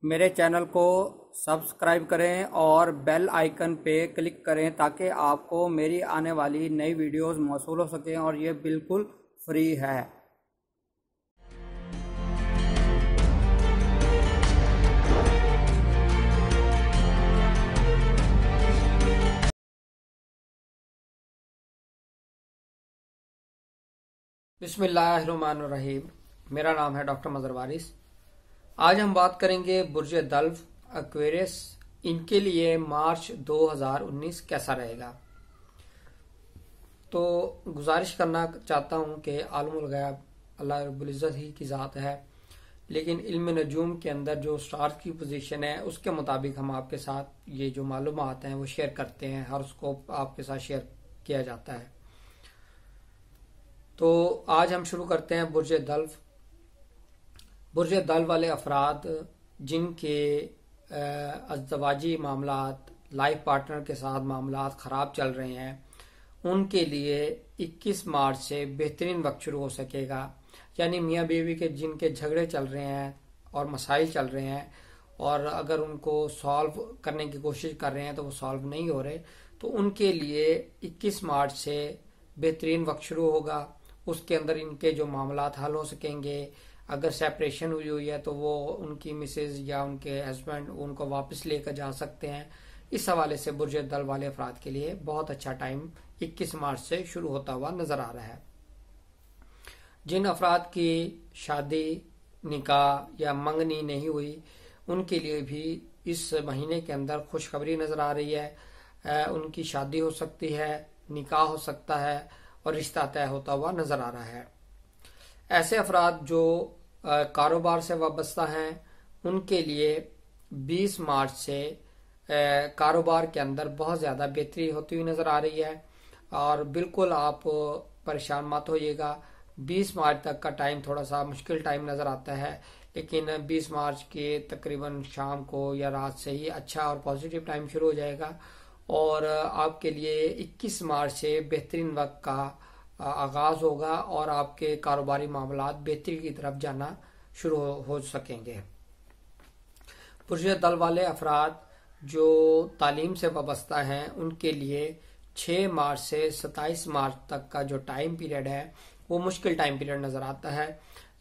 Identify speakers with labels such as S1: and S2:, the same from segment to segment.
S1: میرے چینل کو سبسکرائب کریں اور بیل آئیکن پہ کلک کریں تاکہ آپ کو میری آنے والی نئی ویڈیوز موصول ہو سکیں اور یہ بالکل فری ہے۔ بسم اللہ الرحمن الرحیم۔ میرا نام ہے ڈاکٹر مظہر وارث۔ آج ہم بات کریں گے برج دلو ایکویریس، ان کے لیے مارچ 2019 کیسا رہے گا۔ تو گزارش کرنا چاہتا ہوں کہ عالم الغیب اللہ رب العزت ہی کی ذات ہے، لیکن علم نجوم کے اندر جو سٹار کی پوزیشن ہے اس کے مطابق ہم آپ کے ساتھ یہ جو معلومات ہیں وہ شیئر کرتے ہیں، ہر اس کو آپ کے ساتھ شیئر کیا جاتا ہے۔ تو آج ہم شروع کرتے ہیں برج دلو۔ برج دلو والے افراد جن کے ازدواجی معاملات، لائف پارٹنر کے ساتھ معاملات خراب چل رہے ہیں، ان کے لیے 21 مارچ سے بہترین وقت شروع ہو سکے گا۔ یعنی میاں بیوی کے جن کے جھگڑے چل رہے ہیں اور مسائل چل رہے ہیں اور اگر ان کو سالو کرنے کی کوشش کر رہے ہیں تو وہ سالو نہیں ہو رہے، تو ان کے لیے 21 مارچ سے بہترین وقت شروع ہوگا۔ اس کے اندر ان کے جو معاملات حل ہو سکیں گے۔ اگر سیپریشن ہوئی ہے تو وہ ان کی مسز یا ان کے ہسبینڈ ان کو واپس لے کر جا سکتے ہیں۔ اس حوالے سے برج دلو والے افراد کے لیے بہت اچھا ٹائم 21 مارچ سے شروع ہوتا ہوا نظر آ رہا ہے۔ جن افراد کی شادی، نکاح یا منگنی نہیں ہوئی، ان کے لیے بھی اس مہینے کے اندر خوشخبری نظر آ رہی ہے۔ ان کی شادی ہو سکتی ہے، نکاح ہو سکتا ہے اور رشتہ طے ہوتا ہوا نظر آ رہا ہے۔ ایسے افراد جو کاروبار سے وابستہ ہیں، ان کے لیے 20 مارچ سے کاروبار کے اندر بہت زیادہ بہتری ہوتی ہوئی نظر آ رہی ہے، اور بالکل آپ پریشان مت ہوئیے گا۔ 20 مارچ تک کا ٹائم تھوڑا سا مشکل ٹائم نظر آتا ہے، لیکن 20 مارچ کے تقریباً شام کو یا رات سے ہی اچھا اور پازیٹیو ٹائم شروع ہو جائے گا، اور آپ کے لیے 21 مارچ سے بہترین وقت کا آغاز ہوگا اور آپ کے کاروباری معاملات بہتری کی طرف جانا شروع ہو سکیں گے۔ برج دلو والے افراد جو تعلیم سے وابستہ ہیں، ان کے لیے 6 مارچ سے 27 مارچ تک کا جو ٹائم پیریڈ ہے وہ مشکل ٹائم پیریڈ نظر آتا ہے۔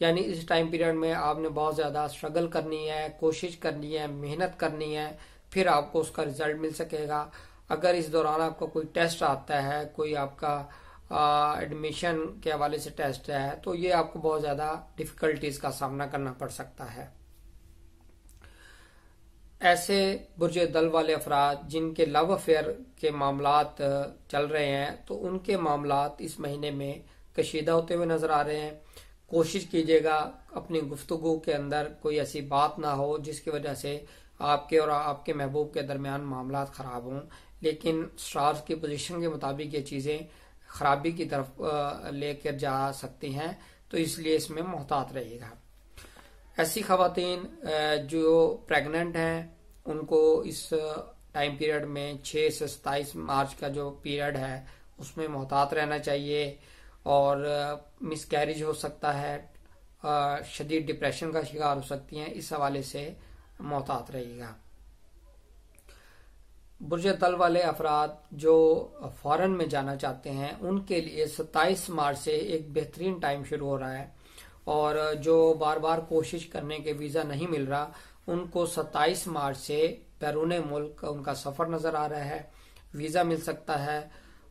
S1: یعنی اس ٹائم پیریڈ میں آپ نے بہت زیادہ اسٹرگل کرنی ہے، کوشش کرنی ہے، محنت کرنی ہے، پھر آپ کو اس کا رزلٹ مل سکے گا۔ اگر اس دوران آپ کو کوئی ٹیسٹ آتا ہے، کوئی آپ کا ایڈمیشن کے حوالے سے ٹیسٹ ہے، تو یہ آپ کو بہت زیادہ ڈیفیکلٹیز کا سامنا کرنا پڑ سکتا ہے۔ ایسے برج دلو والے افراد جن کے لو افیئر کے معاملات چل رہے ہیں، تو ان کے معاملات اس مہینے میں کشیدہ ہوتے ہوئے نظر آ رہے ہیں۔ کوشش کیجیے گا اپنی گفتگو کے اندر کوئی ایسی بات نہ ہو جس کی وجہ سے آپ کے اور آپ کے محبوب کے درمیان معاملات خراب ہوں، لیکن سٹارز کی پوزیشن کے مطابق یہ چیزیں خرابی کی طرف لے کر جا سکتی ہیں، تو اس لیے اس میں محتاط رہیے گا۔ ایسی خواتین جو پریگننٹ ہیں، ان کو اس ٹائم پیریڈ میں 6 سے 27 مارچ کا جو پیریڈ ہے اس میں محتاط رہنا چاہیے، اور مس کیریج ہو سکتا ہے، شدید ڈپریشن کا شکار ہو سکتی ہیں، اس حوالے سے محتاط رہیے گا۔ برج دلو والے افراد جو فارن میں جانا چاہتے ہیں، ان کے لیے 27 مارچ سے ایک بہترین ٹائم شروع ہو رہا ہے، اور جو بار بار کوشش کرنے کے ویزا نہیں مل رہا، ان کو 27 مارچ سے بیرون ملک ان کا سفر نظر آ رہا ہے، ویزا مل سکتا ہے۔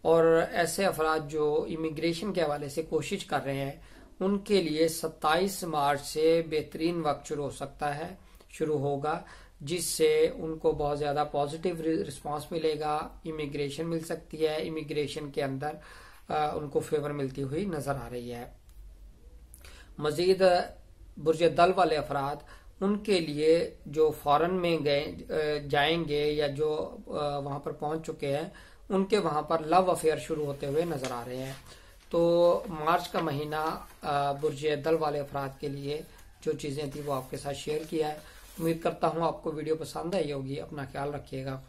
S1: اور ایسے افراد جو امیگریشن کے حوالے سے کوشش کر رہے ہیں، ان کے لیے 27 مارچ سے بہترین وقت شروع ہوگا، جس سے ان کو بہت زیادہ پازیٹیو رسپانس ملے گا، امیگریشن مل سکتی ہے، امیگریشن کے اندر ان کو فیور ملتی ہوئی نظر آ رہی ہے۔ مزید برج دلو والے افراد، ان کے لیے جو فارن میں جائیں گے یا جو وہاں پر پہنچ چکے ہیں، ان کے وہاں پر لو افیئر شروع ہوتے ہوئے نظر آ رہے ہیں۔ تو مارچ کا مہینہ برج دلو والے افراد کے لیے جو چیزیں تھیں وہ آپ کے ساتھ شیئر کیا ہے۔ امید کرتا ہوں آپ کو ویڈیو پسند آئی ہوگی۔ اپنا خیال رکھیے گا۔